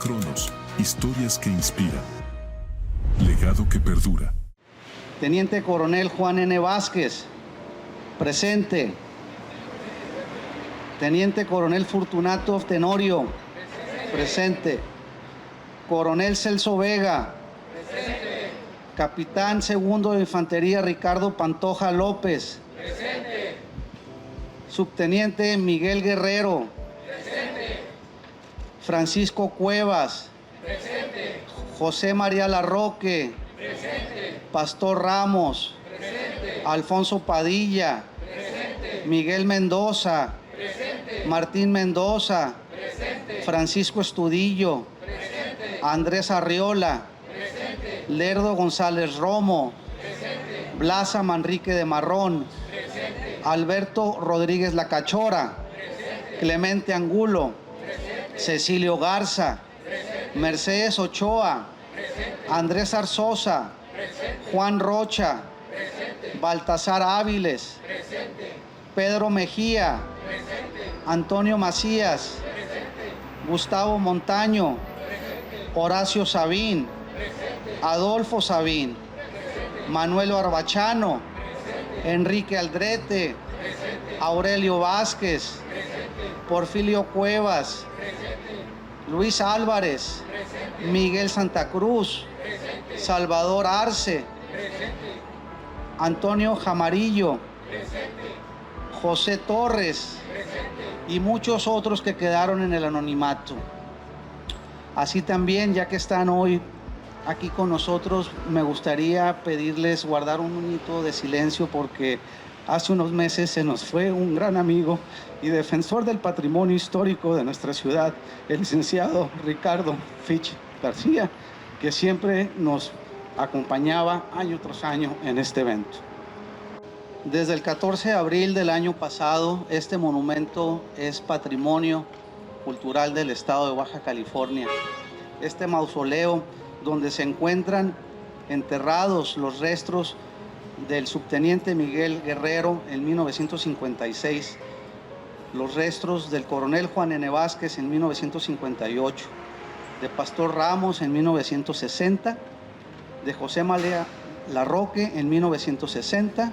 Cronos, historias que inspiran. Legado que perdura. Teniente Coronel Juan N. Vázquez, presente. Teniente Coronel Fortunato Tenorio, presente. Coronel Celso Vega, presente. Capitán segundo de Infantería Ricardo Pantoja López, presente. Subteniente Miguel Guerrero, presente. Francisco Cuevas, presente. José María Larroque, presente. Pastor Ramos, presente. Alfonso Padilla, presente. Miguel Mendoza, presente. Martín Mendoza, presente. Francisco Estudillo, presente. Andrés Arriola, presente. Lerdo González Romo, presente. Blasa Manrique de Marrón, presente. Alberto Rodríguez La Cachora, presente. Clemente Angulo, presente. Cecilio Garza, presente. Mercedes Ochoa, presente. Andrés Arzosa, presente. Juan Rocha, presente. Baltasar Áviles, presente. Pedro Mejía, presente. Antonio Macías, presente. Gustavo Montaño, presente. Horacio Sabín, presente. Adolfo Sabín, presente. Manuel Barbachano, presente. Enrique Aldrete, presente. Aurelio Vázquez, presente. Porfirio Cuevas, presente. Luis Álvarez, presente. Miguel Santa Cruz, presente. Salvador Arce, presente. Antonio Jamarillo, presente. José Torres, presente. Y muchos otros que quedaron en el anonimato. Así también, ya que están hoy aquí con nosotros, me gustaría pedirles guardar un minuto de silencio porque hace unos meses se nos fue un gran amigo y defensor del patrimonio histórico de nuestra ciudad, el licenciado Ricardo Fitch García, que siempre nos acompañaba año tras año en este evento. Desde el 14 de abril del año pasado, este monumento es patrimonio cultural del estado de Baja California. Este mausoleo donde se encuentran enterrados los restos del subteniente Miguel Guerrero en 1956, los restos del coronel Juan N. Vázquez en 1958, de Pastor Ramos en 1960, de José María Larroque en 1960,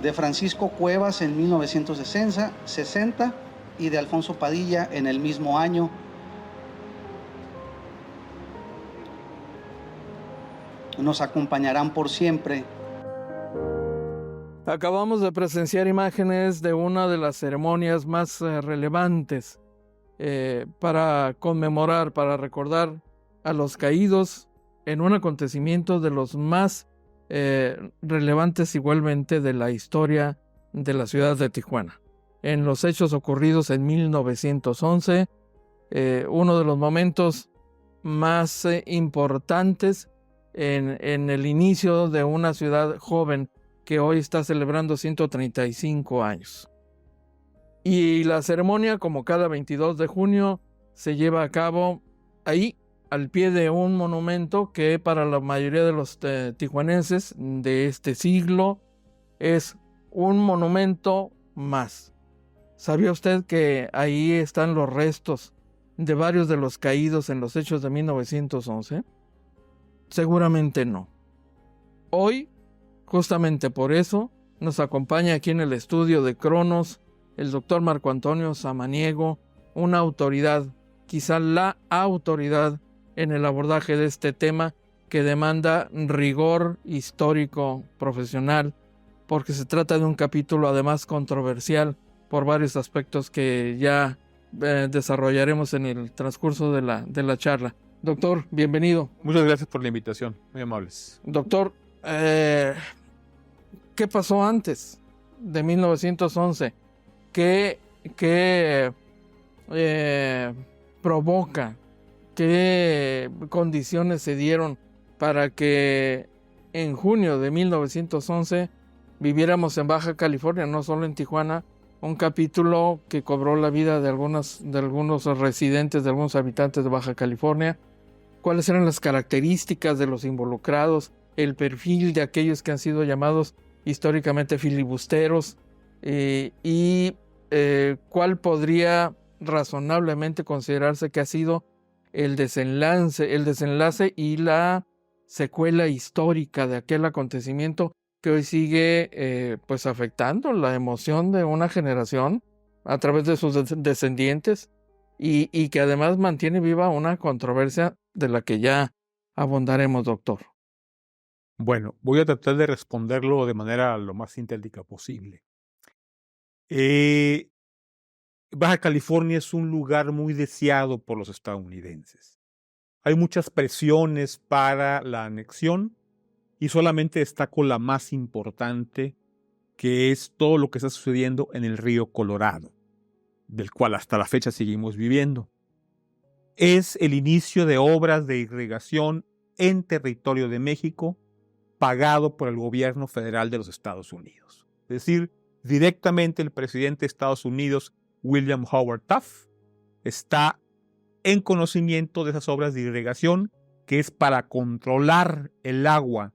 de Francisco Cuevas en 1960 y de Alfonso Padilla en el mismo año. Nos acompañarán por siempre. Acabamos de presenciar imágenes de una de las ceremonias más relevantes para conmemorar, para recordar a los caídos en un acontecimiento de los más relevantes igualmente de la historia de la ciudad de Tijuana. En los hechos ocurridos en 1911, uno de los momentos más importantes en el inicio de una ciudad joven que hoy está celebrando 135 años. Y la ceremonia, como cada 22 de junio, se lleva a cabo ahí, al pie de un monumento que para la mayoría de los tijuanenses de este siglo es un monumento más. ¿Sabía usted que ahí están los restos de varios de los caídos en los hechos de 1911? Seguramente no. Hoy, justamente por eso, nos acompaña aquí en el estudio de Cronos el doctor Marco Antonio Samaniego, una autoridad, quizá la autoridad en el abordaje de este tema que demanda rigor histórico profesional, porque se trata de un capítulo además controversial por varios aspectos que ya desarrollaremos en el transcurso de la charla. Doctor, bienvenido. Muchas gracias por la invitación, muy amables. Doctor, ¿qué pasó antes de 1911? ¿Qué provoca? ¿Qué condiciones se dieron para que en junio de 1911 viviéramos en Baja California, no solo en Tijuana, un capítulo que cobró la vida de algunos residentes, de algunos habitantes de Baja California? ¿Cuáles eran las características de los involucrados, el perfil de aquellos que han sido llamados históricamente filibusteros? ¿Cuál podría razonablemente considerarse que ha sido el desenlace y la secuela histórica de aquel acontecimiento que hoy sigue pues afectando la emoción de una generación a través de sus descendientes y que además mantiene viva una controversia de la que ya abundaremos, doctor. Bueno, voy a tratar de responderlo de manera lo más sintética posible. Baja California es un lugar muy deseado por los estadounidenses. Hay muchas presiones para la anexión y solamente destaco la más importante, que es todo lo que está sucediendo en el río Colorado, del cual hasta la fecha seguimos viviendo. Es el inicio de obras de irrigación en territorio de México pagado por el gobierno federal de los Estados Unidos. Es decir, directamente el presidente de Estados Unidos, William Howard Taft, está en conocimiento de esas obras de irrigación, que es para controlar el agua,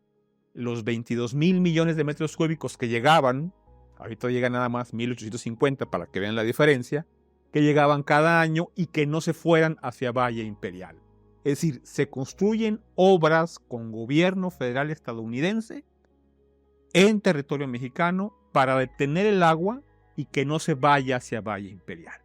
los 22,000 millones de metros cúbicos que llegaban, ahorita llega nada más 1,850 para que vean la diferencia, que llegaban cada año y que no se fueran hacia Valle Imperial. Es decir, se construyen obras con gobierno federal estadounidense en territorio mexicano para detener el agua y que no se vaya hacia Valle Imperial.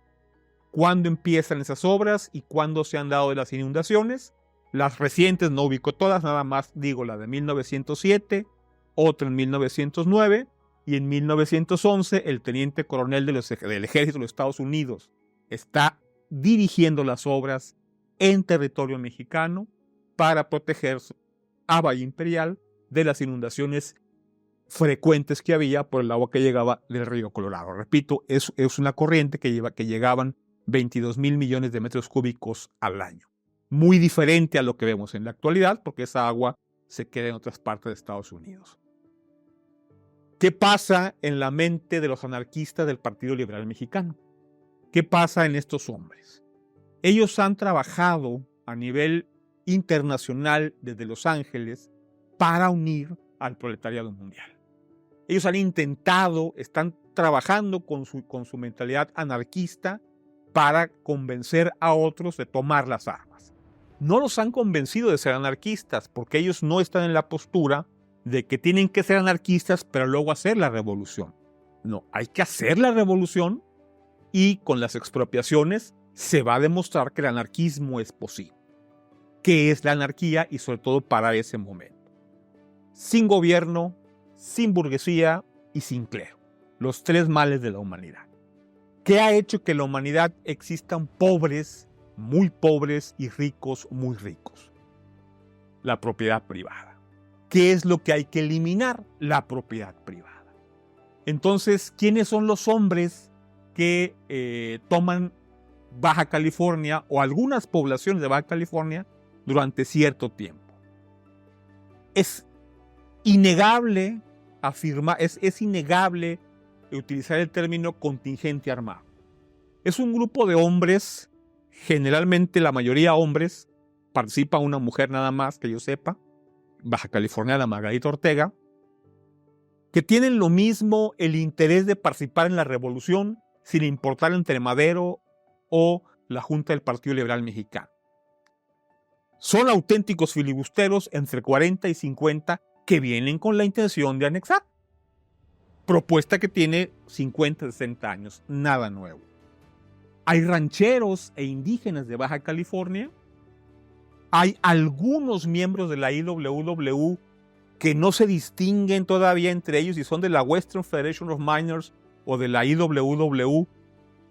¿Cuándo empiezan esas obras y cuándo se han dado las inundaciones? Las recientes no ubico todas, nada más digo la de 1907, otra en 1909 y en 1911 el teniente coronel del ejército de los Estados Unidos está dirigiendo las obras en territorio mexicano para proteger a Valle Imperial de las inundaciones frecuentes que había por el agua que llegaba del río Colorado. Repito, es una corriente que llegaban 22,000 millones de metros cúbicos al año. Muy diferente a lo que vemos en la actualidad, porque esa agua se queda en otras partes de Estados Unidos. ¿Qué pasa en la mente de los anarquistas del Partido Liberal Mexicano? ¿Qué pasa en estos hombres? Ellos han trabajado a nivel internacional desde Los Ángeles para unir al proletariado mundial. Ellos han intentado, están trabajando con su mentalidad anarquista para convencer a otros de tomar las armas. No los han convencido de ser anarquistas porque ellos no están en la postura de que tienen que ser anarquistas pero luego hacer la revolución. No, hay que hacer la revolución y con las expropiaciones se va a demostrar que el anarquismo es posible. ¿Qué es la anarquía? Y sobre todo para ese momento. Sin gobierno, sin burguesía y sin clero. Los tres males de la humanidad. ¿Qué ha hecho que en la humanidad existan pobres, muy pobres y ricos, muy ricos? La propiedad privada. ¿Qué es lo que hay que eliminar? La propiedad privada. Entonces, ¿quiénes son los hombres que toman Baja California o algunas poblaciones de Baja California durante cierto tiempo? Es innegable afirmar, es innegable utilizar el término contingente armado. Es un grupo de hombres, generalmente la mayoría hombres, participa una mujer nada más que yo sepa, Baja Californiana Margarita Ortega, que tienen lo mismo el interés de participar en la revolución sin importar entre Madero o la Junta del Partido Liberal Mexicano. Son auténticos filibusteros entre 40 y 50 que vienen con la intención de anexar. Propuesta que tiene 50, 60 años, nada nuevo. Hay rancheros e indígenas de Baja California. Hay algunos miembros de la IWW que no se distinguen todavía entre ellos si son de la Western Federation of Miners o de la IWW,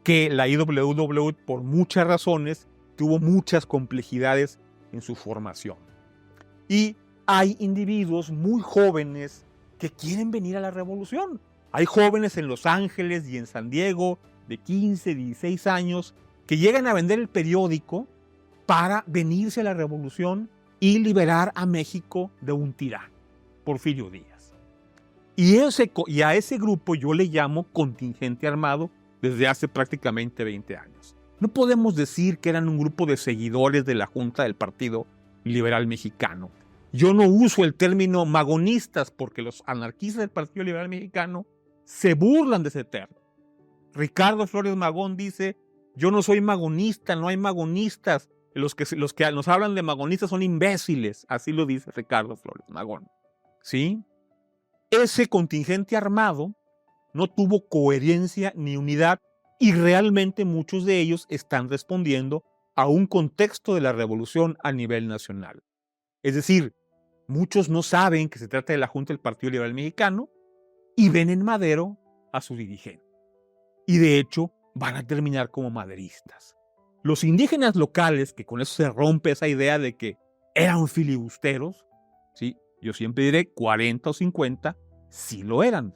que la IWW por muchas razones tuvo muchas complejidades en su formación. Y hay individuos muy jóvenes que quieren venir a la revolución. Hay jóvenes en Los Ángeles y en San Diego de 15, 16 años que llegan a vender el periódico para venirse a la revolución y liberar a México de un tirano, Porfirio Díaz. Y a ese grupo yo le llamo contingente armado desde hace prácticamente 20 años. No podemos decir que eran un grupo de seguidores de la Junta del Partido Liberal Mexicano. Yo no uso el término magonistas porque los anarquistas del Partido Liberal Mexicano se burlan de ese término. Ricardo Flores Magón dice, yo no soy magonista, no hay magonistas, los que nos hablan de magonistas son imbéciles, así lo dice Ricardo Flores Magón, ¿sí? Ese contingente armado no tuvo coherencia ni unidad y realmente muchos de ellos están respondiendo a un contexto de la revolución a nivel nacional. Es decir, muchos no saben que se trata de la Junta del Partido Liberal Mexicano y ven en Madero a su dirigente. Y de hecho van a terminar como maderistas. Los indígenas locales, que con eso se rompe esa idea de que eran filibusteros, ¿sí? Yo siempre diré 40 o 50, sí lo eran.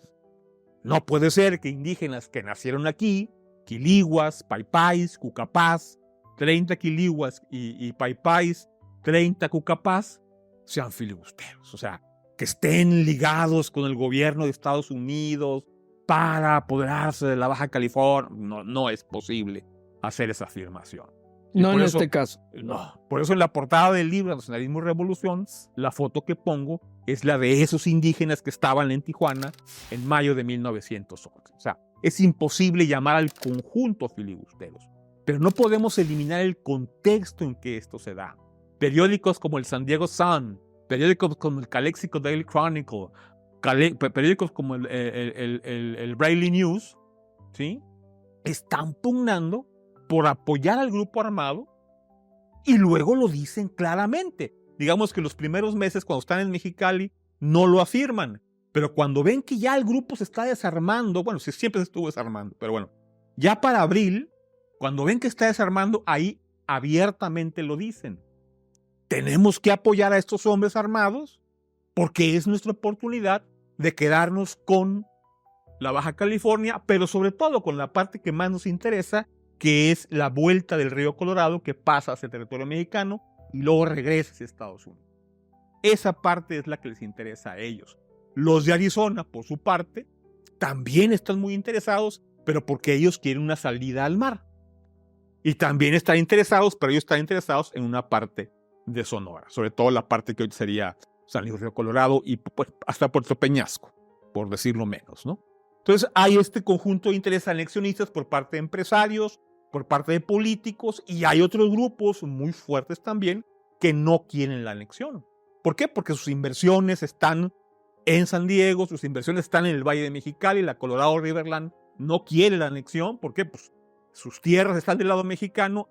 No puede ser que indígenas que nacieron aquí, quiliguas, paipais, cucapás, 30 quiliguas y paipais, 30 cucapás, sean filibusteros. O sea, que estén ligados con el gobierno de Estados Unidos para apoderarse de la Baja California. No es posible hacer esa afirmación. No en este caso. No. Por eso en la portada del libro Nacionalismo y Revolución, la foto que pongo es la de esos indígenas que estaban en Tijuana en mayo de 1911. O sea, es imposible llamar al conjunto filibusteros. Pero no podemos eliminar el contexto en que esto se da. Periódicos como el San Diego Sun, periódicos como el Calexico Daily Chronicle, periódicos como el Braille News, ¿sí? Están pugnando por apoyar al grupo armado y luego lo dicen claramente. Digamos que los primeros meses cuando están en Mexicali no lo afirman, pero cuando ven que ya el grupo se está desarmando, bueno, siempre se estuvo desarmando, pero bueno, ya para abril, cuando ven que está desarmando, ahí abiertamente lo dicen. Tenemos que apoyar a estos hombres armados porque es nuestra oportunidad de quedarnos con la Baja California, pero sobre todo con la parte que más nos interesa, que es la vuelta del río Colorado que pasa hacia el territorio mexicano y luego regresa hacia Estados Unidos. Esa parte es la que les interesa a ellos. Los de Arizona, por su parte, también están muy interesados, pero porque ellos quieren una salida al mar. Y también están interesados, pero ellos están interesados en una parte de Sonora, sobre todo la parte que hoy sería San Luis Río Colorado y pues, hasta Puerto Peñasco, por decirlo menos, ¿no? Entonces hay este conjunto de intereses anexionistas por parte de empresarios, por parte de políticos, y hay otros grupos muy fuertes también que no quieren la anexión. ¿Por qué? Porque sus inversiones están en San Diego, sus inversiones están en el Valle de Mexicali, la Colorado Riverland no quiere la anexión. ¿Por qué? Pues sus tierras están del lado mexicano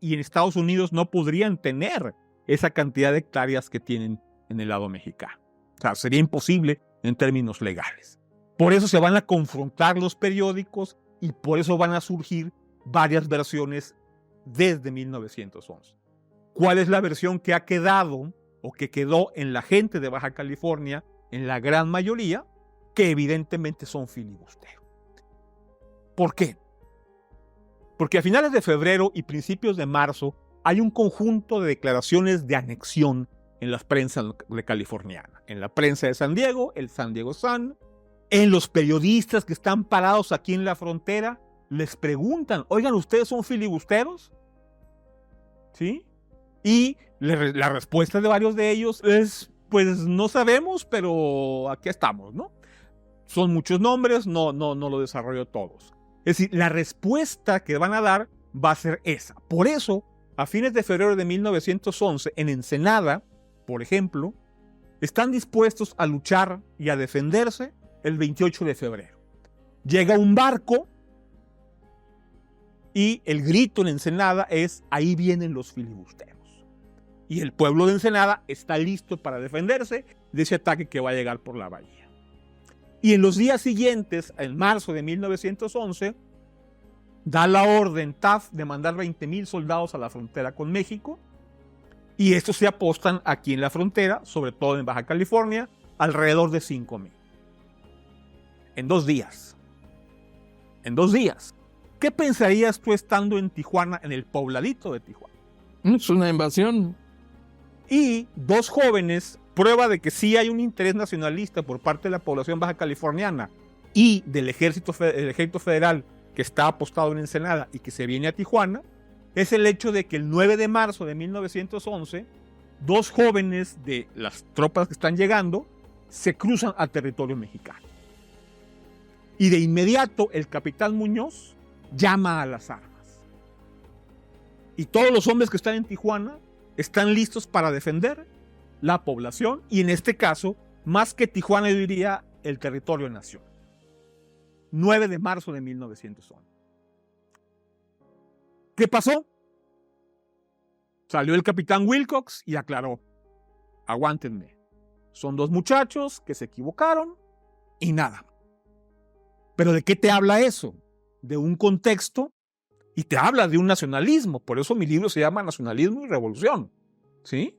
y en Estados Unidos no podrían tener esa cantidad de hectáreas que tienen en el lado mexicano. O sea, sería imposible en términos legales. Por eso se van a confrontar los periódicos y por eso van a surgir varias versiones desde 1911. ¿Cuál es la versión que ha quedado o que quedó en la gente de Baja California, en la gran mayoría, que evidentemente son filibusteros? ¿Por qué? Porque a finales de febrero y principios de marzo hay un conjunto de declaraciones de anexión en la prensa californiana. En la prensa de San Diego, el San Diego Sun, en los periodistas que están parados aquí en la frontera, les preguntan, oigan, ¿ustedes son filibusteros? ¿Sí? Y la respuesta de varios de ellos es, pues no sabemos, pero aquí estamos, ¿no? Son muchos nombres, no lo desarrollo todos. Es decir, la respuesta que van a dar va a ser esa. Por eso, a fines de febrero de 1911, en Ensenada, por ejemplo, están dispuestos a luchar y a defenderse el 28 de febrero. Llega un barco y el grito en Ensenada es, ahí vienen los filibusteros. Y el pueblo de Ensenada está listo para defenderse de ese ataque que va a llegar por la bahía. Y en los días siguientes, en marzo de 1911, da la orden Taft de mandar 20,000 soldados a la frontera con México. Y estos se apostan aquí en la frontera, sobre todo en Baja California, alrededor de 5,000. En 2 días. En 2 días. ¿Qué pensarías tú estando en Tijuana, en el pobladito de Tijuana? Es una invasión. Y 2 jóvenes, prueba de que sí hay un interés nacionalista por parte de la población baja californiana y del ejército federal que está apostado en Ensenada y que se viene a Tijuana, es el hecho de que el 9 de marzo de 1911, 2 jóvenes de las tropas que están llegando se cruzan a territorio mexicano. Y de inmediato el capitán Muñoz llama a las armas. Y todos los hombres que están en Tijuana están listos para defender la población y en este caso, más que Tijuana, yo diría el territorio nacional. 9 de marzo de 1911. ¿Qué pasó? Salió el capitán Wilcox y aclaró: aguántenme, son 2 muchachos que se equivocaron y nada. ¿Pero de qué te habla eso? De un contexto y te habla de un nacionalismo. Por eso mi libro se llama Nacionalismo y Revolución. ¿Sí?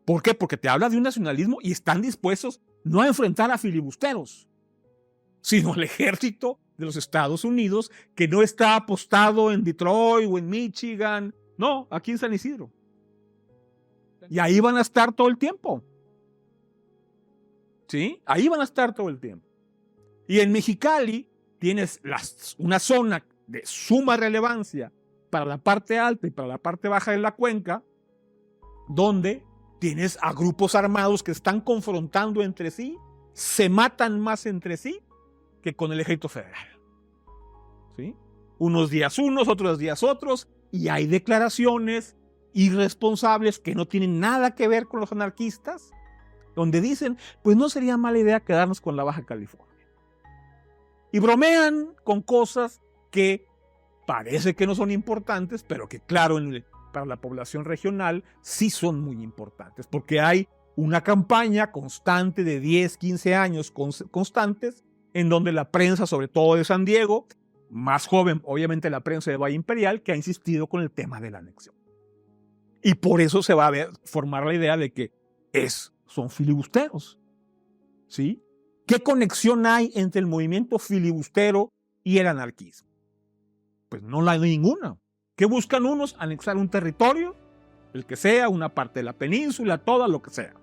¿Por qué? Porque te habla de un nacionalismo y están dispuestos no a enfrentar a filibusteros, sino al ejército de los Estados Unidos, que no está apostado en Detroit o en Michigan, no, aquí en San Isidro. Y ahí van a estar todo el tiempo. ¿Sí? Ahí van a estar todo el tiempo. Y en Mexicali tienes una zona de suma relevancia para la parte alta y para la parte baja de la cuenca, donde tienes a grupos armados que están confrontando entre sí, se matan más entre sí que con el ejército federal. ¿Sí? Unos días unos, otros días otros, y hay declaraciones irresponsables que no tienen nada que ver con los anarquistas, donde dicen, pues no sería mala idea quedarnos con la Baja California. Y bromean con cosas que parece que no son importantes, pero que claro, para la población regional sí son muy importantes, porque hay una campaña constante de 10, 15 años constantes, en donde la prensa, sobre todo de San Diego, más joven, obviamente la prensa de Valle Imperial, que ha insistido con el tema de la anexión. Y por eso se va a formar la idea de que son filibusteros. ¿Sí? ¿Qué conexión hay entre el movimiento filibustero y el anarquismo? Pues no la hay ninguna. ¿Qué buscan unos? Anexar un territorio, el que sea, una parte de la península, toda lo que sea.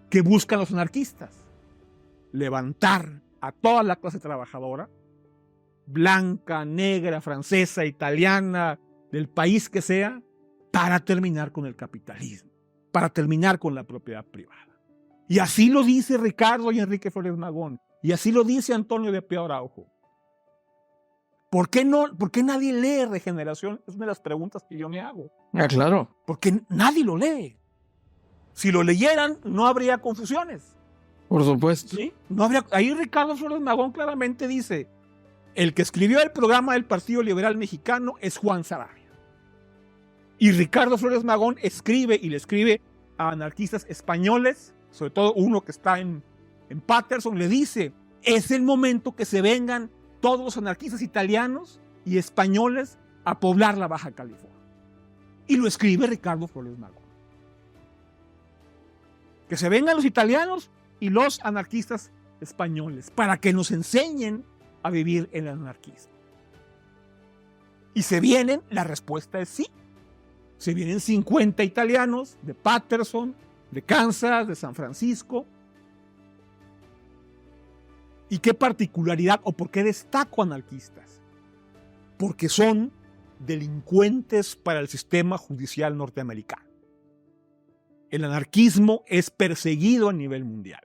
¿Qué buscan los anarquistas? Levantar a toda la clase trabajadora, blanca, negra, francesa, italiana, del país que sea, para terminar con el capitalismo, para terminar con la propiedad privada. Y así lo dice Ricardo y Enrique Flores Magón, y así lo dice Antonio de Pío Araujo. ¿Por qué nadie lee Regeneración? Es una de las preguntas que yo me hago. Claro. Porque nadie lo lee. Si lo leyeran, no habría confusiones. Por supuesto. ¿Sí? No habría. Ahí Ricardo Flores Magón claramente dice, el que escribió el programa del Partido Liberal Mexicano es Juan Saravia. Y Ricardo Flores Magón escribe y le escribe a anarquistas españoles, sobre todo uno que está en Paterson, le dice, es el momento que se vengan todos los anarquistas italianos y españoles a poblar la Baja California. Y lo escribe Ricardo Flores Magón. Que se vengan los italianos y los anarquistas españoles para que nos enseñen a vivir el anarquismo. Y se vienen, la respuesta es sí. Se vienen 50 italianos de Paterson, de Kansas, de San Francisco. ¿Y qué particularidad o por qué destaco anarquistas? Porque son delincuentes para el sistema judicial norteamericano. El anarquismo es perseguido a nivel mundial.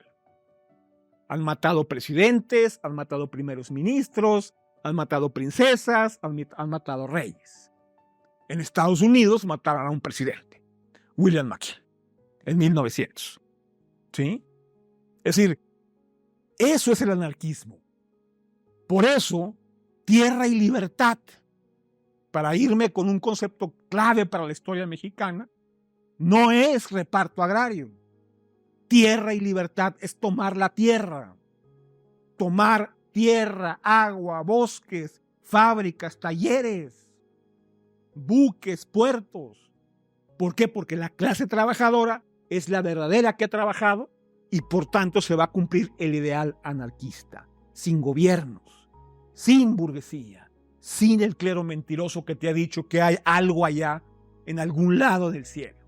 Han matado presidentes, han matado primeros ministros, han matado princesas, han matado reyes. En Estados Unidos mataron a un presidente, William McKinley, en 1900. ¿Sí? Es decir, eso es el anarquismo. Por eso, tierra y libertad, para irme con un concepto clave para la historia mexicana, no es reparto agrario. Tierra y libertad es tomar la tierra. Tomar tierra, agua, bosques, fábricas, talleres, buques, puertos. ¿Por qué? Porque la clase trabajadora es la verdadera que ha trabajado y por tanto se va a cumplir el ideal anarquista, sin gobiernos, sin burguesía, sin el clero mentiroso que te ha dicho que hay algo allá en algún lado del cielo.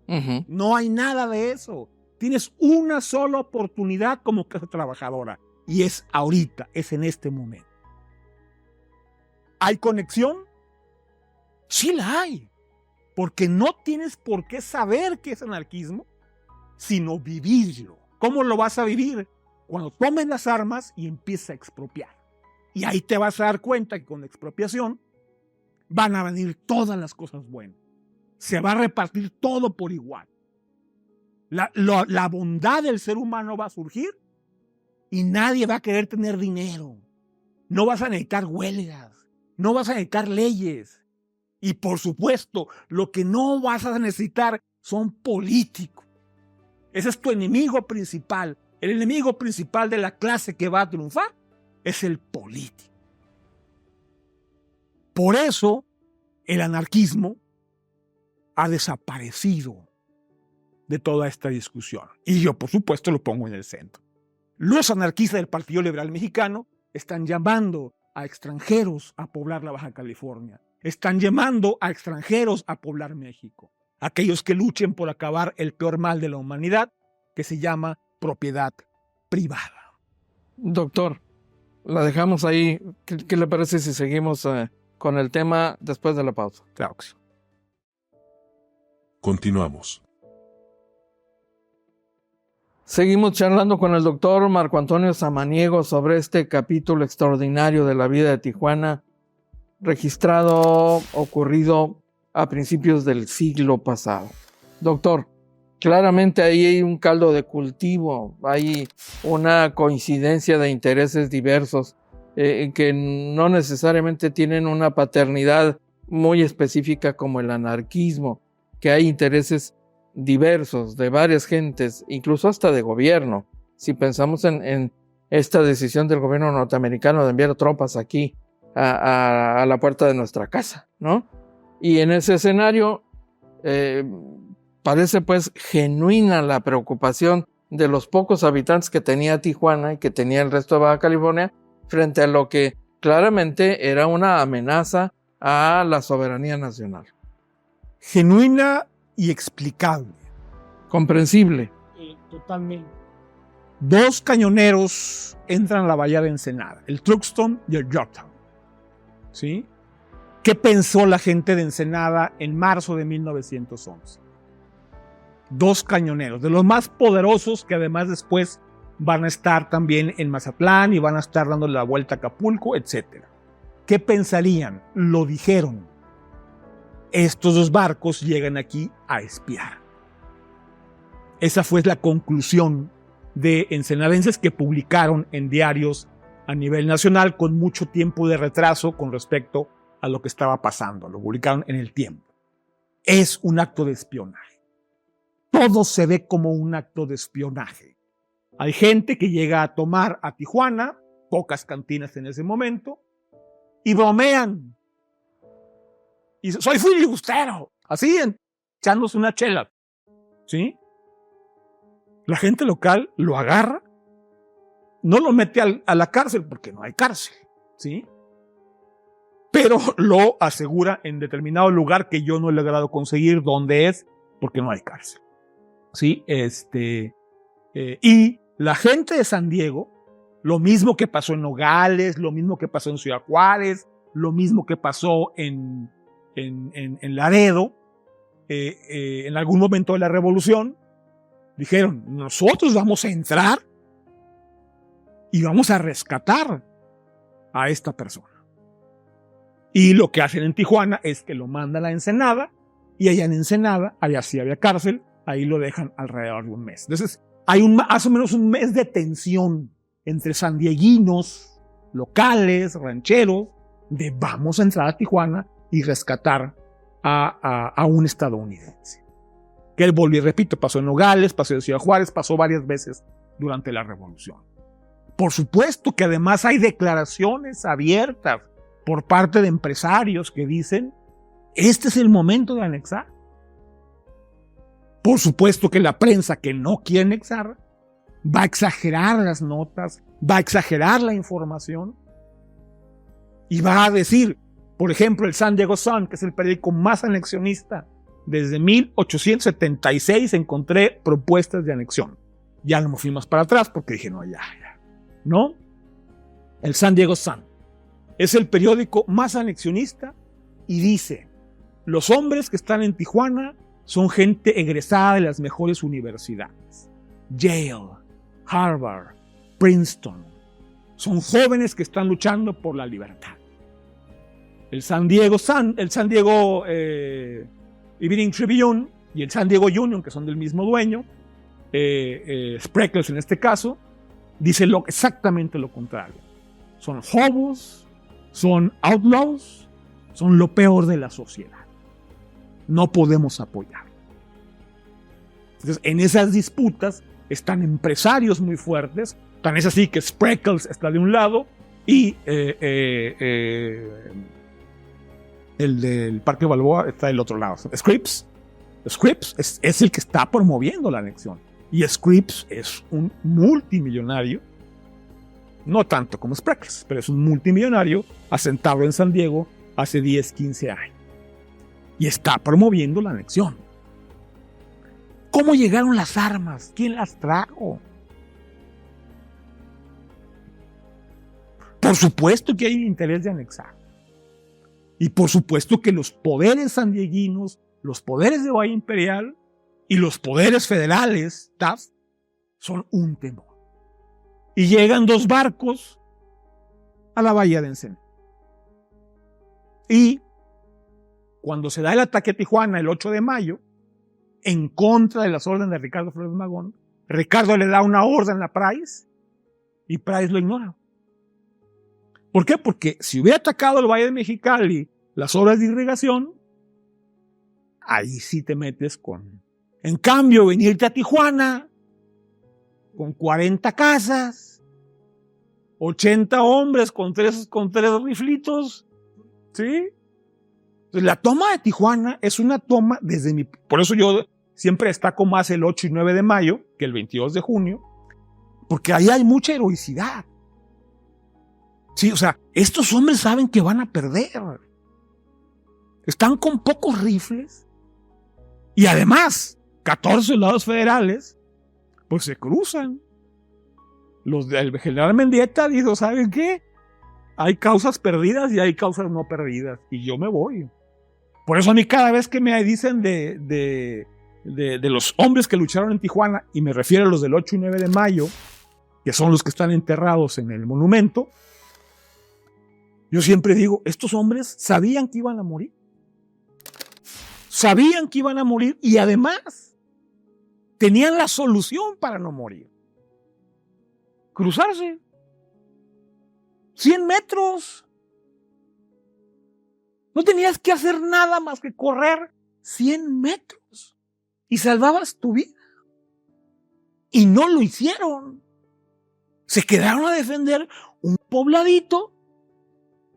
Uh-huh. No hay nada de eso. Tienes una sola oportunidad como clase trabajadora y es ahorita, es en este momento. ¿Hay conexión? Sí la hay, porque no tienes por qué saber qué es anarquismo, sino vivirlo. ¿Cómo lo vas a vivir? Cuando tomes las armas y empieces a expropiar. Y ahí te vas a dar cuenta que con la expropiación van a venir todas las cosas buenas. Se va a repartir todo por igual. La bondad del ser humano va a surgir y nadie va a querer tener dinero. No vas a necesitar huelgas, no vas a necesitar leyes. Y por supuesto, lo que no vas a necesitar son políticos. Ese es tu enemigo principal. El enemigo principal de la clase que va a triunfar es el político. Por eso, el anarquismo ha desaparecido de toda esta discusión. Y yo, por supuesto, lo pongo en el centro. Los anarquistas del Partido Liberal Mexicano están llamando a extranjeros a poblar la Baja California. Están llamando a extranjeros a poblar México. Aquellos que luchen por acabar el peor mal de la humanidad, que se llama propiedad privada. Doctor, la dejamos ahí. ¿Qué le parece si seguimos con el tema después de la pausa? Claro que sí. Continuamos. Seguimos charlando con el doctor Marco Antonio Samaniego sobre este capítulo extraordinario de la vida de Tijuana, ocurrido a principios del siglo pasado. Doctor, claramente ahí hay un caldo de cultivo, hay una coincidencia de intereses diversos que no necesariamente tienen una paternidad muy específica como el anarquismo, que hay intereses diversos de varias gentes, incluso hasta de gobierno. Si pensamos en esta decisión del gobierno norteamericano de enviar tropas aquí a la puerta de nuestra casa, ¿no? Y en ese escenario parece pues genuina la preocupación de los pocos habitantes que tenía Tijuana y que tenía el resto de Baja California frente a lo que claramente era una amenaza a la soberanía nacional. Genuina y explicable. Comprensible. Totalmente. Dos cañoneros entran a la bahía de Ensenada, el Truxtun y el Yorktown. ¿Sí? ¿Qué pensó la gente de Ensenada en marzo de 1911? Dos cañoneros, de los más poderosos, que además después van a estar también en Mazatlán y van a estar dando la vuelta a Acapulco, etc. ¿Qué pensarían? Lo dijeron. Estos dos barcos llegan aquí a espiar. Esa fue la conclusión de ensenadenses que publicaron en diarios a nivel nacional con mucho tiempo de retraso con respecto a lo que estaba pasando. Lo publicaron en el tiempo. Es un acto de espionaje. Todo se ve como un acto de espionaje. Hay gente que llega a tomar a Tijuana, pocas cantinas en ese momento, y bromean. Y soy filibustero, así, echándose una chela. ¿Sí? La gente local lo agarra, no lo mete a la cárcel porque no hay cárcel, ¿sí? Pero lo asegura en determinado lugar que yo no he logrado conseguir dónde es porque no hay cárcel, ¿sí? Y la gente de San Diego, lo mismo que pasó en Nogales, lo mismo que pasó en Ciudad Juárez, lo mismo que pasó en Laredo, en algún momento de la revolución, dijeron, nosotros vamos a entrar y vamos a rescatar a esta persona. Y lo que hacen en Tijuana es que lo mandan a Ensenada, y allá en Ensenada, allá sí había cárcel, ahí lo dejan alrededor de un mes. Entonces, hay más o menos un mes de tensión entre sandieguinos, locales, rancheros, de vamos a entrar a Tijuana y rescatar a un estadounidense. Que él volvió, repito, pasó en Nogales, pasó en Ciudad Juárez, pasó varias veces durante la revolución. Por supuesto que además hay declaraciones abiertas por parte de empresarios que dicen, este es el momento de anexar. Por supuesto que la prensa que no quiere anexar va a exagerar las notas, va a exagerar la información y va a decir, por ejemplo, el San Diego Sun, que es el periódico más anexionista, desde 1876 encontré propuestas de anexión. Ya no me fui más para atrás porque dije, no, ya. ¿No? El San Diego Sun es el periódico más anexionista y dice, los hombres que están en Tijuana son gente egresada de las mejores universidades. Yale, Harvard, Princeton. Son jóvenes que están luchando por la libertad. el San Diego Evening Tribune y el San Diego Union, que son del mismo dueño, Spreckels en este caso, dice exactamente lo contrario. Son hobos, son outlaws, son lo peor de la sociedad. No podemos apoyar. Entonces, en esas disputas están empresarios muy fuertes. Tan es así que Spreckels está de un lado y el del Parque Balboa está del otro lado. Scripps es el que está promoviendo la anexión. Y Scripps es un multimillonario, no tanto como Spreckels, pero es un multimillonario asentado en San Diego hace 10, 15 años. Y está promoviendo la anexión. ¿Cómo llegaron las armas? ¿Quién las trajo? Por supuesto que hay un interés de anexar. Y por supuesto que los poderes sandieguinos, los poderes de Valle Imperial y los poderes federales, TAF, son un temor. Y llegan 2 barcos a la bahía de Ensenada. Y cuando se da el ataque a Tijuana el 8 de mayo, en contra de las órdenes de Ricardo Flores Magón, Ricardo le da una orden a Price y Price lo ignora. ¿Por qué? Porque si hubiera atacado el Valle de Mexicali, las obras de irrigación, ahí sí te metes con... En cambio, venirte a Tijuana con 40 casas, 80 hombres con tres riflitos, ¿sí? Entonces, la toma de Tijuana es una toma desde mi... Por eso yo siempre destaco más el 8 y 9 de mayo que el 22 de junio, porque ahí hay mucha heroicidad. Sí, o sea, estos hombres saben que van a perder. Están con pocos rifles y además 14 soldados federales pues se cruzan. Los del general Mendieta dijo, ¿saben qué? Hay causas perdidas y hay causas no perdidas y yo me voy. Por eso a mí cada vez que me dicen de los hombres que lucharon en Tijuana, y me refiero a los del 8 y 9 de mayo, que son los que están enterrados en el monumento, yo siempre digo, estos hombres sabían que iban a morir. Sabían que iban a morir y además tenían la solución para no morir. Cruzarse. 100 metros. No tenías que hacer nada más que correr 100 metros y salvabas tu vida. Y no lo hicieron. Se quedaron a defender un pobladito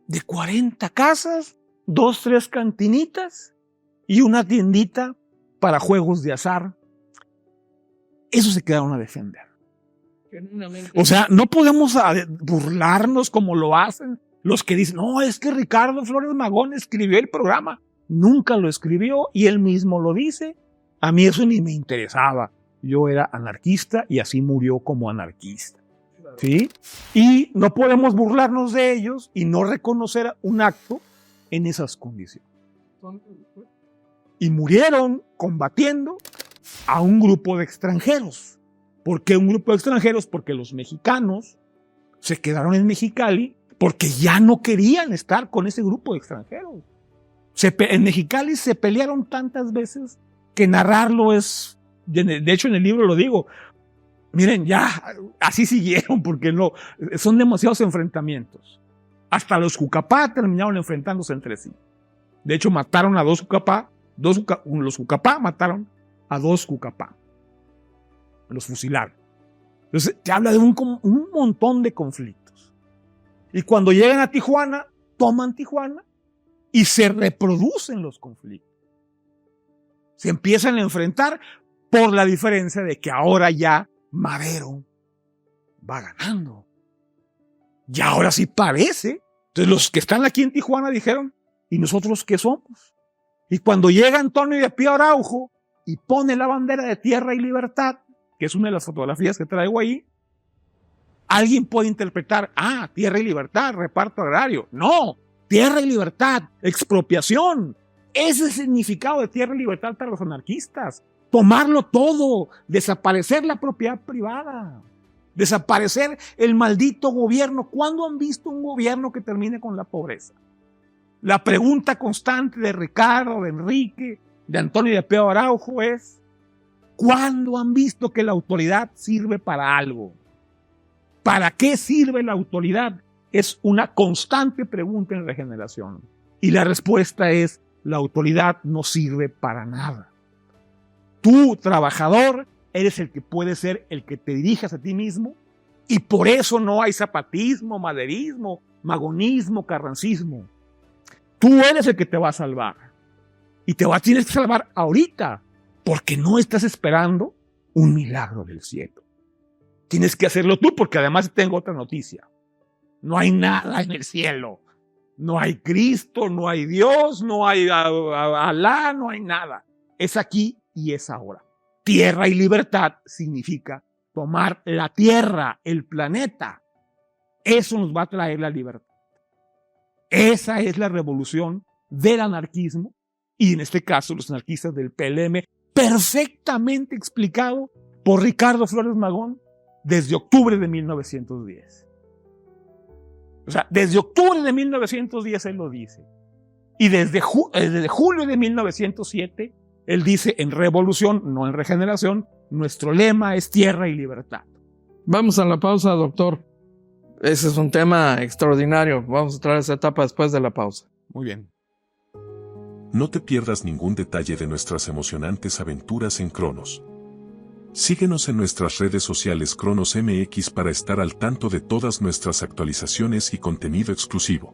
de 40 casas, 2, 3 cantinitas y una tiendita para juegos de azar. Eso se quedaron a defender. O sea, no podemos burlarnos como lo hacen los que dicen, no, es que Ricardo Flores Magón escribió el programa. Nunca lo escribió y él mismo lo dice. A mí eso ni me interesaba. Yo era anarquista y así murió como anarquista. ¿Sí? Y no podemos burlarnos de ellos y no reconocer un acto en esas condiciones. Y murieron combatiendo a un grupo de extranjeros. ¿Por qué un grupo de extranjeros? Porque los mexicanos se quedaron en Mexicali porque ya no querían estar con ese grupo de extranjeros. En Mexicali se pelearon tantas veces que narrarlo es... De hecho, en el libro lo digo. Miren, ya, así siguieron porque no, son demasiados enfrentamientos. Hasta los Jucapá terminaron enfrentándose entre sí. De hecho, mataron a 2 Jucapá. Los Jucapá mataron a 2 Jucapá. Los fusilaron. Entonces, te habla de un montón de conflictos. Y cuando llegan a Tijuana, toman Tijuana y se reproducen los conflictos. Se empiezan a enfrentar por la diferencia de que ahora ya Madero va ganando. Y ahora sí parece. Entonces los que están aquí en Tijuana dijeron, ¿y nosotros qué somos? Y cuando llega Antonio de Pío Araujo y pone la bandera de Tierra y Libertad, que es una de las fotografías que traigo ahí, alguien puede interpretar, Tierra y Libertad, reparto agrario. No, Tierra y Libertad, expropiación. Ese es el significado de Tierra y Libertad para los anarquistas. Tomarlo todo, desaparecer la propiedad privada, desaparecer el maldito gobierno. ¿Cuándo han visto un gobierno que termine con la pobreza? La pregunta constante de Ricardo, de Enrique, de Antonio y de Pedro Araujo es: ¿cuándo han visto que la autoridad sirve para algo? ¿Para qué sirve la autoridad? Es una constante pregunta en Regeneración. Y la respuesta es: la autoridad no sirve para nada. Tú, trabajador, eres el que puede ser el que te dirijas a ti mismo, y por eso no hay zapatismo, maderismo, magonismo, carrancismo. Tú eres el que te va a salvar. Y tienes que salvar ahorita, porque no estás esperando un milagro del cielo. Tienes que hacerlo tú, porque además tengo otra noticia. No hay nada en el cielo. No hay Cristo, no hay Dios, no hay Alá, no hay nada. Es aquí y es ahora. Tierra y libertad significa tomar la tierra, el planeta. Eso nos va a traer la libertad. Esa es la revolución del anarquismo, y en este caso los anarquistas del PLM, perfectamente explicado por Ricardo Flores Magón desde octubre de 1910. O sea, desde octubre de 1910 él lo dice. Y desde julio de 1907 él dice: en Revolución, no en Regeneración, nuestro lema es tierra y libertad. Vamos a la pausa, doctor. Ese es un tema extraordinario. Vamos a traer esa etapa después de la pausa. Muy bien. No te pierdas ningún detalle de nuestras emocionantes aventuras en Cronos. Síguenos en nuestras redes sociales Cronos MX para estar al tanto de todas nuestras actualizaciones y contenido exclusivo.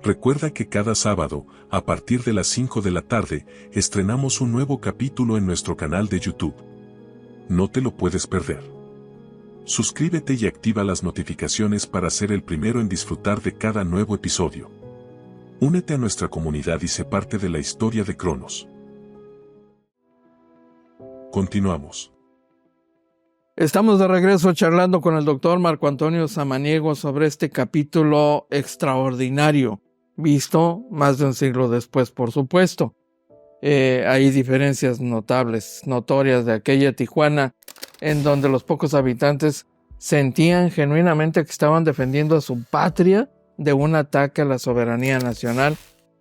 Recuerda que cada sábado, a partir de las 5 de la tarde, estrenamos un nuevo capítulo en nuestro canal de YouTube. No te lo puedes perder. Suscríbete y activa las notificaciones para ser el primero en disfrutar de cada nuevo episodio. Únete a nuestra comunidad y sé parte de la historia de Cronos. Continuamos. Estamos de regreso charlando con el doctor Marco Antonio Samaniego sobre este capítulo extraordinario, visto más de un siglo después, por supuesto. Hay diferencias notables, notorias de aquella Tijuana, en donde los pocos habitantes sentían genuinamente que estaban defendiendo a su patria de un ataque a la soberanía nacional,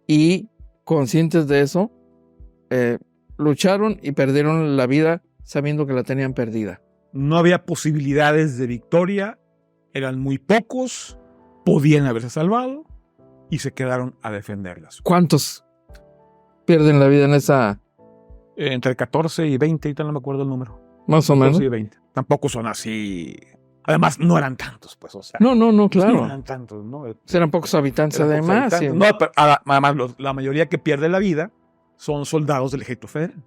y conscientes de eso, lucharon y perdieron la vida sabiendo que la tenían perdida. No había posibilidades de victoria, eran muy pocos, podían haberse salvado y se quedaron a defenderlas. ¿Cuántos pierden la vida en esa? Entre 14 y 20, ahorita no me acuerdo el número. Más o menos. 14 y 20. Tampoco son así. Además, no eran tantos, pues, o sea. No, claro. No eran tantos, ¿no? Eran pocos habitantes además. Habitantes. No, pero además, la mayoría que pierde la vida son soldados del Ejército Federal.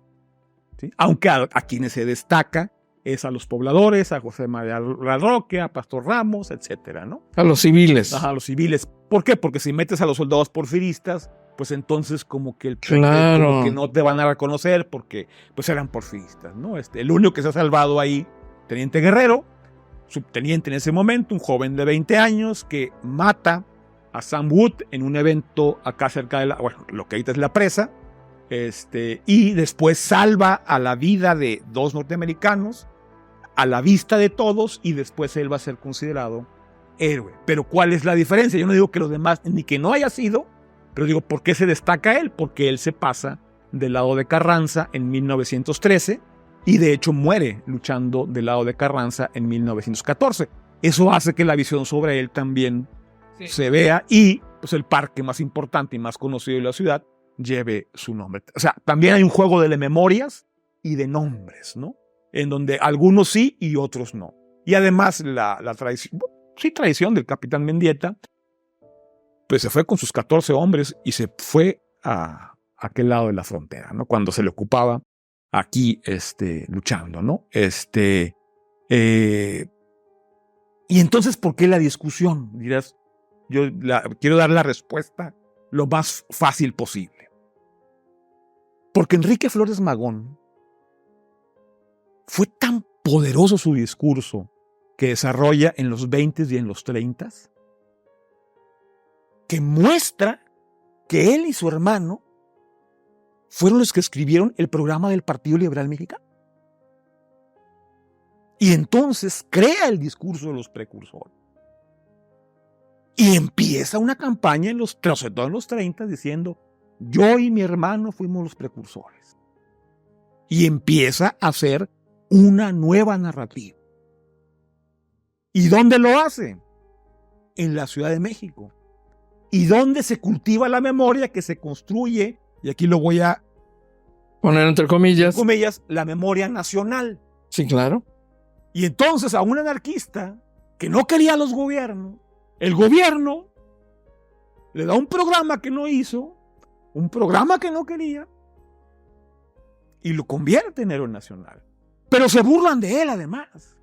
¿Sí? Aunque a quienes se destaca es a los pobladores, a José María Larroque, a Pastor Ramos, etcétera, ¿no? A los civiles. Ajá, a los civiles. ¿Por qué? Porque si metes a los soldados porfiristas, pues entonces como que como que no te van a reconocer porque pues eran porfiristas, ¿no? El único que se ha salvado ahí, Teniente Guerrero, subteniente en ese momento, un joven de 20 años que mata a Sam Wood en un evento acá cerca de lo que ahorita es la presa, y después salva a la vida de 2 norteamericanos a la vista de todos, y después él va a ser considerado héroe. Pero ¿cuál es la diferencia? Yo no digo que los demás, ni que no haya sido, pero digo, ¿por qué se destaca él? Porque él se pasa del lado de Carranza en 1913 y de hecho muere luchando del lado de Carranza en 1914. Eso hace que la visión sobre él también se vea, y pues el parque más importante y más conocido de la ciudad lleve su nombre. O sea, también hay un juego de memorias y de nombres, ¿no? En donde algunos sí y otros no. Y además la traición del capitán Mendieta, pues se fue con sus 14 hombres y se fue a aquel lado de la frontera, ¿no? Cuando se le ocupaba aquí luchando, ¿no? Y entonces, ¿por qué la discusión? Dirás, yo quiero dar la respuesta lo más fácil posible. Porque Enrique Flores Magón fue tan poderoso su discurso que desarrolla en los 20 y en los 30, que muestra que él y su hermano fueron los que escribieron el programa del Partido Liberal Mexicano. Y entonces crea el discurso de los precursores. Y empieza una campaña sobre todo en los 30 diciendo, yo y mi hermano fuimos los precursores. Y empieza a hacer una nueva narrativa. ¿Y dónde lo hace? En la Ciudad de México. ¿Y dónde se cultiva la memoria que se construye? Y aquí lo voy a poner entre comillas, la memoria nacional. Sí, claro. Y entonces a un anarquista que no quería a los gobiernos, el gobierno le da un programa que no hizo, un programa que no quería, y lo convierte en héroe nacional. Pero se burlan de él además.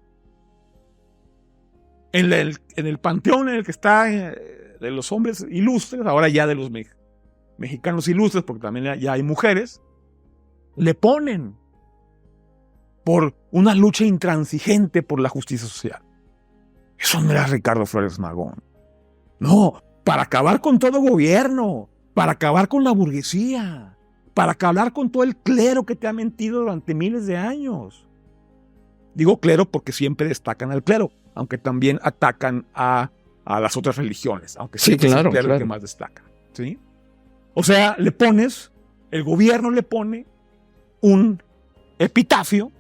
En el panteón en el que está de los hombres ilustres, ahora ya de los mexicanos ilustres, porque también ya hay mujeres, le ponen por una lucha intransigente por la justicia social. Eso no era Ricardo Flores Magón. No, para acabar con todo gobierno, para acabar con la burguesía, para acabar con todo el clero que te ha mentido durante miles de años. Digo clero porque siempre destacan al clero, aunque también atacan a las otras religiones, aunque sí, siempre claro, es el clero el que más destaca. ¿Sí? O sea, el gobierno le pone un epitafio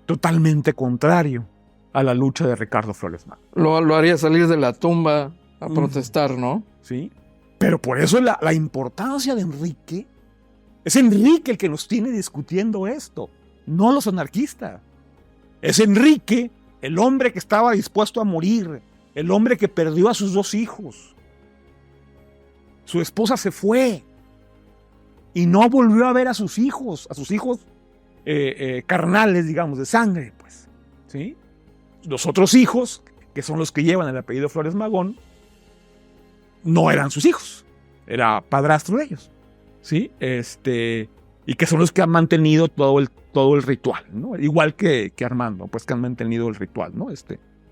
totalmente contrario a la lucha de Ricardo Flores Magón. Lo haría salir de la tumba a protestar, ¿no? Sí. Pero por eso la importancia de Enrique, es Enrique el que nos tiene discutiendo esto, no los anarquistas. Es Enrique, el hombre que estaba dispuesto a morir, el hombre que perdió a sus 2 hijos. Su esposa se fue y no volvió a ver a sus hijos carnales, digamos, de sangre, pues. ¿Sí? Los otros hijos, que son los que llevan el apellido Flores Magón, no eran sus hijos, era padrastro de ellos, ¿sí? Y que son los que han mantenido todo el ritual, ¿no? Igual que Armando, pues que han mantenido el ritual, ¿no?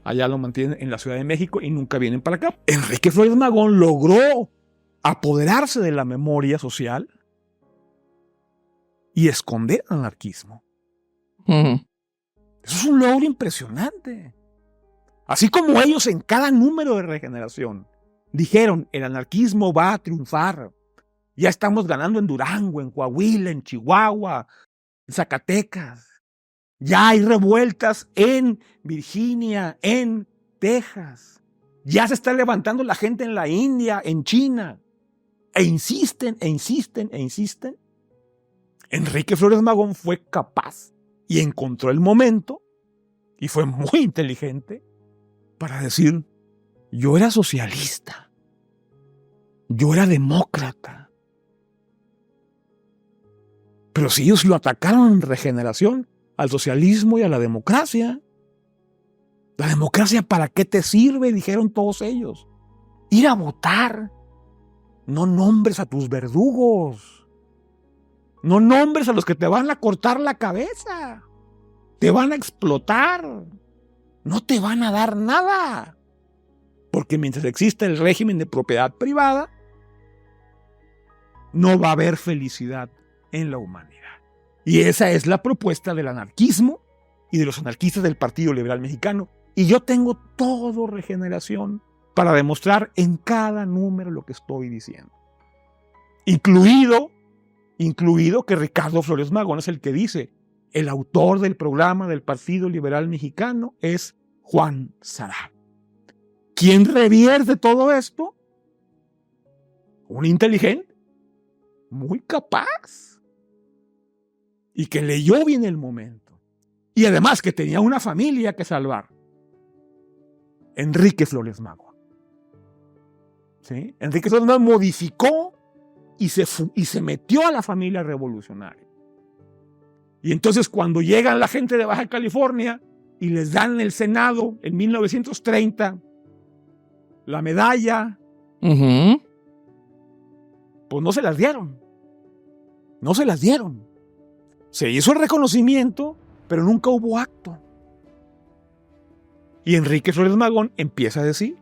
Allá lo mantienen en la Ciudad de México y nunca vienen para acá. Enrique Flores Magón logró apoderarse de la memoria social y esconder el anarquismo. Uh-huh. Eso es un logro impresionante. Así como ellos en cada número de Regeneración dijeron, el anarquismo va a triunfar. Ya estamos ganando en Durango, en Coahuila, en Chihuahua, en Zacatecas. Ya hay revueltas en Virginia, en Texas. Ya se está levantando la gente en la India, en China. E insisten. Enrique Flores Magón fue capaz y encontró el momento, y fue muy inteligente, para decir, yo era socialista, yo era demócrata. Pero si ellos lo atacaron en Regeneración, al socialismo y a la democracia, ¿la democracia para qué te sirve? Dijeron todos ellos. Ir a votar. No nombres a tus verdugos. No nombres a los que te van a cortar la cabeza. Te van a explotar. No te van a dar nada. Porque mientras exista el régimen de propiedad privada, no va a haber felicidad en la humanidad. Y esa es la propuesta del anarquismo y de los anarquistas del Partido Liberal Mexicano. Y yo tengo todo Regeneración para demostrar en cada número lo que estoy diciendo. Incluido que Ricardo Flores Magón es el que dice, el autor del programa del Partido Liberal Mexicano es Juan Sarabia. ¿Quién revierte todo esto? Un inteligente, muy capaz, y que leyó bien el momento. Y además que tenía una familia que salvar. Enrique Flores Magón. ¿Sí? Enrique Flores Magón modificó y se metió a la familia revolucionaria. Y entonces cuando llegan la gente de Baja California y les dan en el Senado en 1930 la medalla, Uh-huh. pues no se las dieron. No se las dieron. Se hizo el reconocimiento, pero nunca hubo acto. Y Enrique Flores Magón empieza a decir,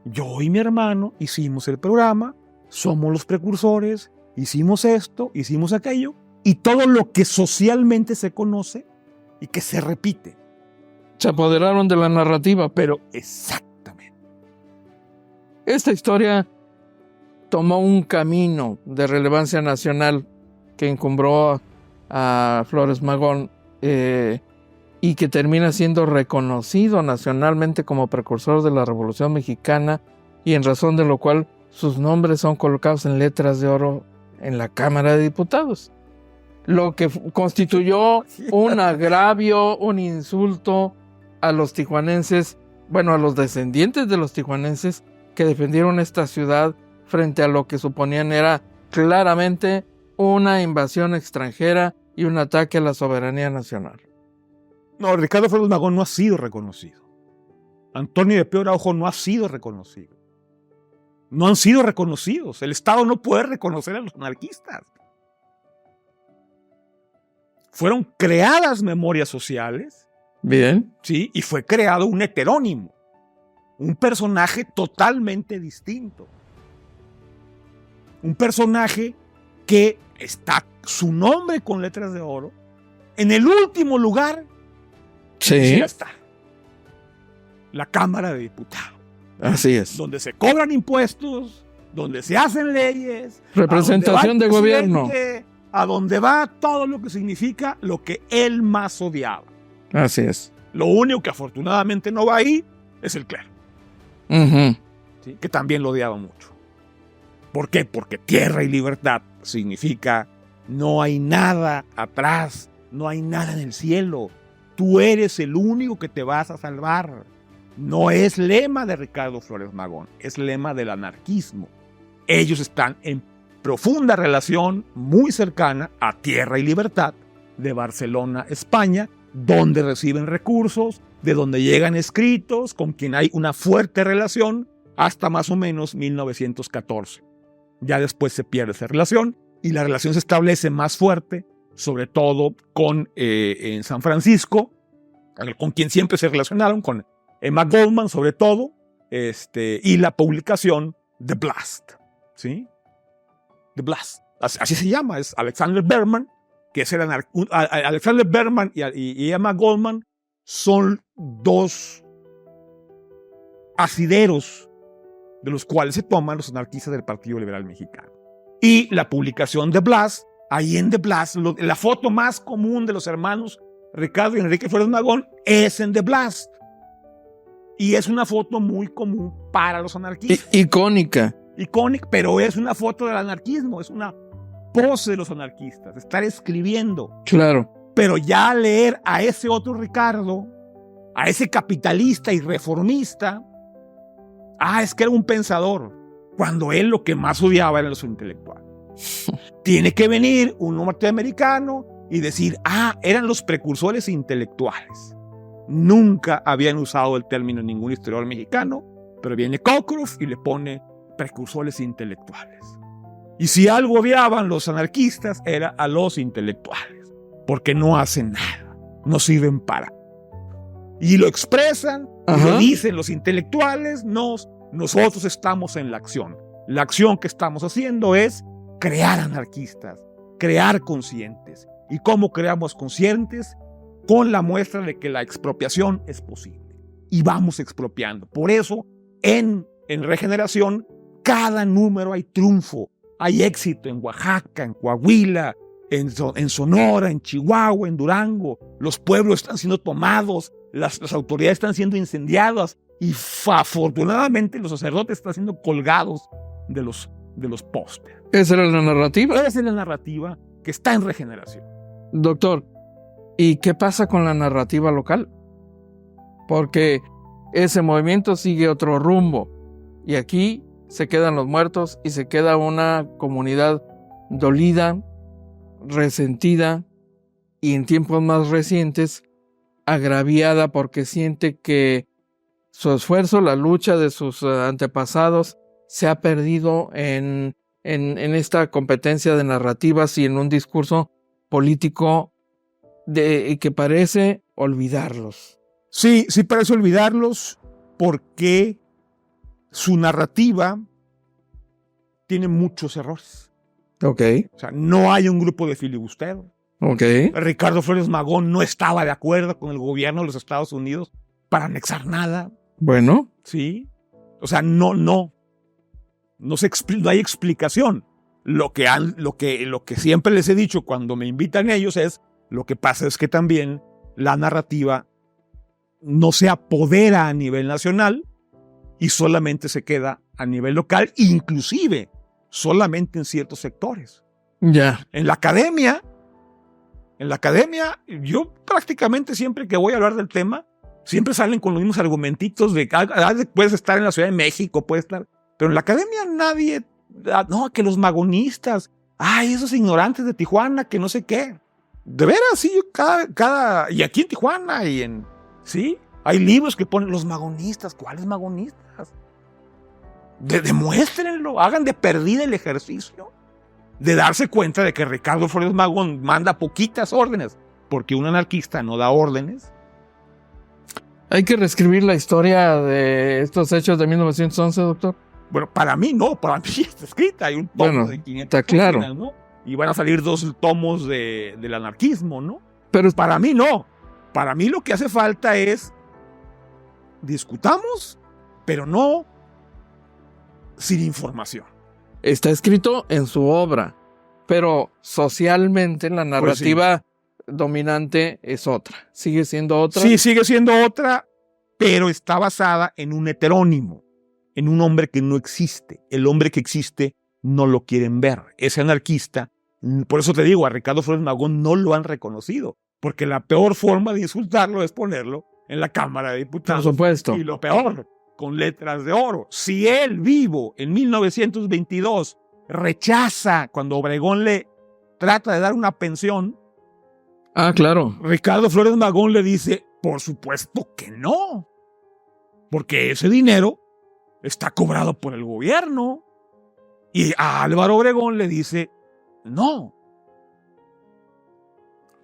yo y mi hermano hicimos el programa, somos los precursores, hicimos esto, hicimos aquello, y todo lo que socialmente se conoce y que se repite. Se apoderaron de la narrativa. Pero exactamente. Esta historia tomó un camino de relevancia nacional que encumbró a Flores Magón y que termina siendo reconocido nacionalmente como precursor de la Revolución Mexicana, y en razón de lo cual sus nombres son colocados en letras de oro en la Cámara de Diputados. Lo que constituyó un agravio, un insulto a los tijuanenses, bueno, a los descendientes de los tijuanenses que defendieron esta ciudad frente a lo que suponían era claramente una invasión extranjera y un ataque a la soberanía nacional. No, Ricardo Flores Magón no ha sido reconocido. Antonio de Pío Araujo no ha sido reconocido. No han sido reconocidos. El Estado no puede reconocer a los anarquistas. Fueron creadas memorias sociales. Bien. Sí, y fue creado un heterónimo. Un personaje totalmente distinto. Un personaje que está su nombre con letras de oro en el último lugar. Sí. Ya está. La Cámara de Diputados. Así es. Donde se cobran impuestos, donde se hacen leyes. Representación de gobierno. A donde va todo lo que significa lo que él más odiaba. Así es. Lo único que afortunadamente no va ahí es el clero. Uh-huh. ¿Sí? Que también lo odiaba mucho. ¿Por qué? Porque tierra y libertad significa no hay nada atrás, no hay nada en el cielo. Tú eres el único que te vas a salvar. No es lema de Ricardo Flores Magón, es lema del anarquismo. Ellos están en profunda relación, muy cercana a Tierra y Libertad de Barcelona, España, donde reciben recursos, de donde llegan escritos, con quien hay una fuerte relación hasta más o menos 1914. Ya después se pierde esa relación y la relación se establece más fuerte, sobre todo con en San Francisco, con quien siempre se relacionaron, con Emma Goldman sobre todo, y la publicación The Blast, ¿sí? The Blast, así se llama, es Alexander Berman, que es Alexander Berman y Emma Goldman son dos asideros de los cuales se toman los anarquistas del Partido Liberal Mexicano. Y la publicación de Blas, ahí en The Blast, la foto más común de los hermanos Ricardo y Enrique Flores Magón es en The Blast. Y es una foto muy común para los anarquistas. Icónica. Icónica, pero es una foto del anarquismo, es una pose de los anarquistas, estar escribiendo. Claro. Pero ya leer a ese otro Ricardo, a ese capitalista y reformista, es que era un pensador, cuando él lo que más odiaba era los intelectuales. Tiene que venir un norteamericano y decir, eran los precursores intelectuales. Nunca habían usado el término en ningún historiador mexicano, pero viene Cockcroft y le pone precursores intelectuales. Y si algo odiaban los anarquistas era a los intelectuales, porque no hacen nada, no sirven para. Y lo expresan, y lo dicen los intelectuales, nosotros estamos en la acción. La acción que estamos haciendo es crear anarquistas, crear conscientes. ¿Y cómo creamos conscientes? Con la muestra de que la expropiación es posible. Y vamos expropiando. Por eso, en Regeneración, cada número hay triunfo, hay éxito en Oaxaca, en Coahuila, en Sonora, en Chihuahua, en Durango. Los pueblos están siendo tomados, las autoridades están siendo incendiadas y afortunadamente los sacerdotes están siendo colgados de los postes. ¿Esa era la narrativa? Esa es la narrativa que está en Regeneración. Doctor, ¿y qué pasa con la narrativa local? Porque ese movimiento sigue otro rumbo y aquí se quedan los muertos y se queda una comunidad dolida, resentida y en tiempos más recientes agraviada porque siente que su esfuerzo, la lucha de sus antepasados se ha perdido en esta competencia de narrativas y en un discurso político que parece olvidarlos. Sí parece olvidarlos porque su narrativa tiene muchos errores. Ok. O sea, no hay un grupo de filibusteros. Ok. Ricardo Flores Magón no estaba de acuerdo con el gobierno de los Estados Unidos para anexar nada. Bueno. Sí. O sea, no. No hay explicación. Lo que siempre les he dicho cuando me invitan ellos es, lo que pasa es que también la narrativa no se apodera a nivel nacional y solamente se queda a nivel local, inclusive solamente en ciertos sectores. Ya. En la academia, yo prácticamente siempre que voy a hablar del tema, siempre salen con los mismos argumentitos de que puedes estar en la Ciudad de México, puedes estar, pero en la academia nadie, no, que los magonistas, esos ignorantes de Tijuana, que no sé qué. De veras, sí, y aquí en Tijuana, sí, hay libros que ponen los magonistas. ¿Cuáles magonistas? Demuéstrenlo, hagan de perdida el ejercicio de darse cuenta de que Ricardo Flores Magón manda poquitas órdenes, porque un anarquista no da órdenes. ¿Hay que reescribir la historia de estos hechos de 1911, doctor? Bueno, para mí no, para mí está escrita. Hay un tomo de 500 está claro. páginas, ¿no? Y van a salir 2 tomos del anarquismo, ¿no? Pero para mí no. Para mí lo que hace falta es discutamos, pero no sin información. Está escrito en su obra, pero socialmente la narrativa dominante es otra. ¿Sigue siendo otra? Sí, sigue siendo otra, pero está basada en un heterónimo, en un hombre que no existe. El hombre que existe no lo quieren ver. Ese anarquista, por eso te digo, a Ricardo Flores Magón no lo han reconocido, porque la peor forma de insultarlo es ponerlo en la Cámara de Diputados. Por supuesto. Y lo peor, con letras de oro. Si él vivo en 1922 rechaza cuando Obregón le trata de dar una pensión, claro, Ricardo Flores Magón le dice, por supuesto que no, porque ese dinero está cobrado por el gobierno. Y a Álvaro Obregón le dice, no.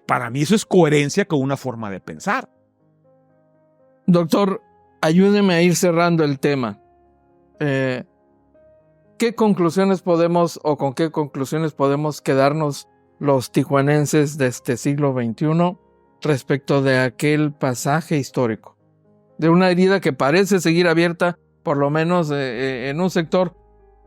Para mí eso es coherencia con una forma de pensar. Doctor, ayúdeme a ir cerrando el tema. ¿Qué conclusiones con qué conclusiones podemos quedarnos los tijuanenses de este siglo XXI respecto de aquel pasaje histórico? De una herida que parece seguir abierta, por lo menos en un sector,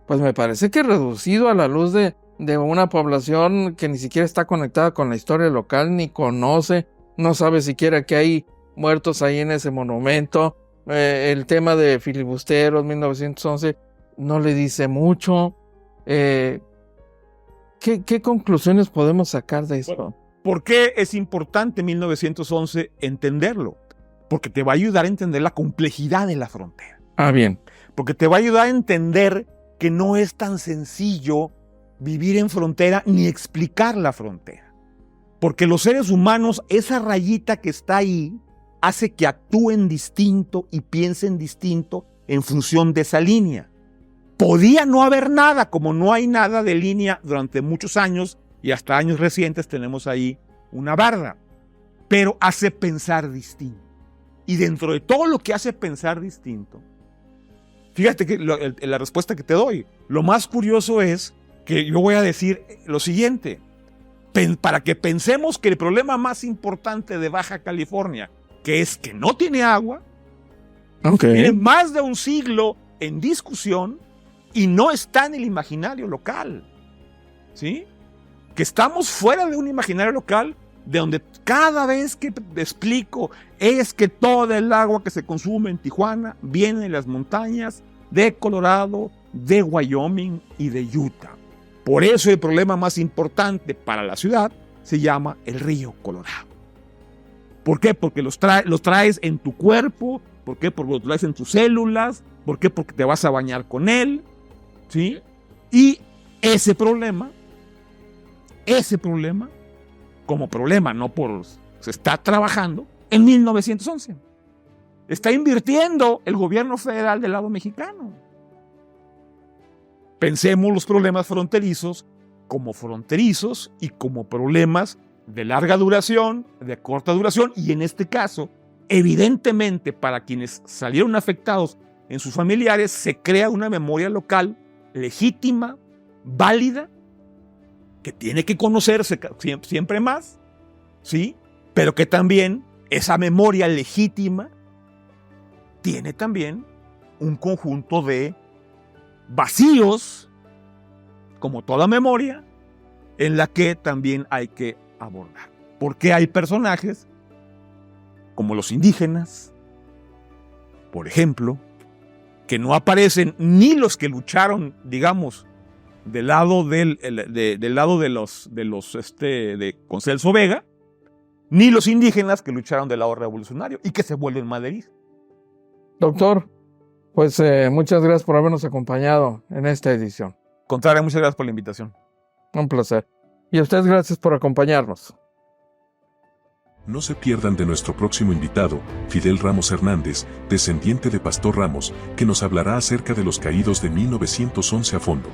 pues me parece que reducido a la luz de una población que ni siquiera está conectada con la historia local, ni conoce, no sabe siquiera que hay muertos ahí en ese monumento. El tema de filibusteros 1911 no le dice mucho. ¿Qué conclusiones podemos sacar de esto? Bueno, ¿por qué es importante 1911 entenderlo? Porque te va a ayudar a entender la complejidad de la frontera. Bien. Porque te va a ayudar a entender que no es tan sencillo vivir en frontera ni explicar la frontera. Porque los seres humanos, esa rayita que está ahí, hace que actúen distinto y piensen distinto en función de esa línea. Podía no haber nada, como no hay nada de línea durante muchos años y hasta años recientes tenemos ahí una barda, pero hace pensar distinto. Y dentro de todo lo que hace pensar distinto, fíjate que la respuesta que te doy, lo más curioso es que yo voy a decir lo siguiente, para que pensemos que el problema más importante de Baja California, que es que no tiene agua, tiene más de un siglo en discusión y no está en el imaginario local, ¿sí? Que estamos fuera de un imaginario local de donde cada vez que explico es que toda el agua que se consume en Tijuana viene de las montañas de Colorado, de Wyoming y de Utah. Por eso el problema más importante para la ciudad se llama el río Colorado. ¿Por qué? Porque los traes en tu cuerpo. ¿Por qué? Porque los traes en tus células. ¿Por qué? Porque te vas a bañar con él, ¿sí? Y ese problema, como problema, se está trabajando en 1911. Está invirtiendo el gobierno federal del lado mexicano. Pensemos los problemas fronterizos como fronterizos y como problemas de larga duración, de corta duración, y en este caso, evidentemente para quienes salieron afectados en sus familiares, se crea una memoria local legítima, válida, que tiene que conocerse siempre más, ¿sí? Pero que también esa memoria legítima tiene también un conjunto de vacíos, como toda memoria, en la que también hay que abordar. Porque hay personajes, como los indígenas, por ejemplo, que no aparecen ni los que lucharon, digamos, del lado de con Celso Vega, ni los indígenas que lucharon del lado revolucionario y que se vuelven mal heridos. Doctor, pues muchas gracias por habernos acompañado en esta edición. Contrario, muchas gracias por la invitación. Un placer. Y a ustedes gracias por acompañarnos. No se pierdan de nuestro próximo invitado, Fidel Ramos Hernández, descendiente de Pastor Ramos, que nos hablará acerca de los caídos de 1911 a fondo.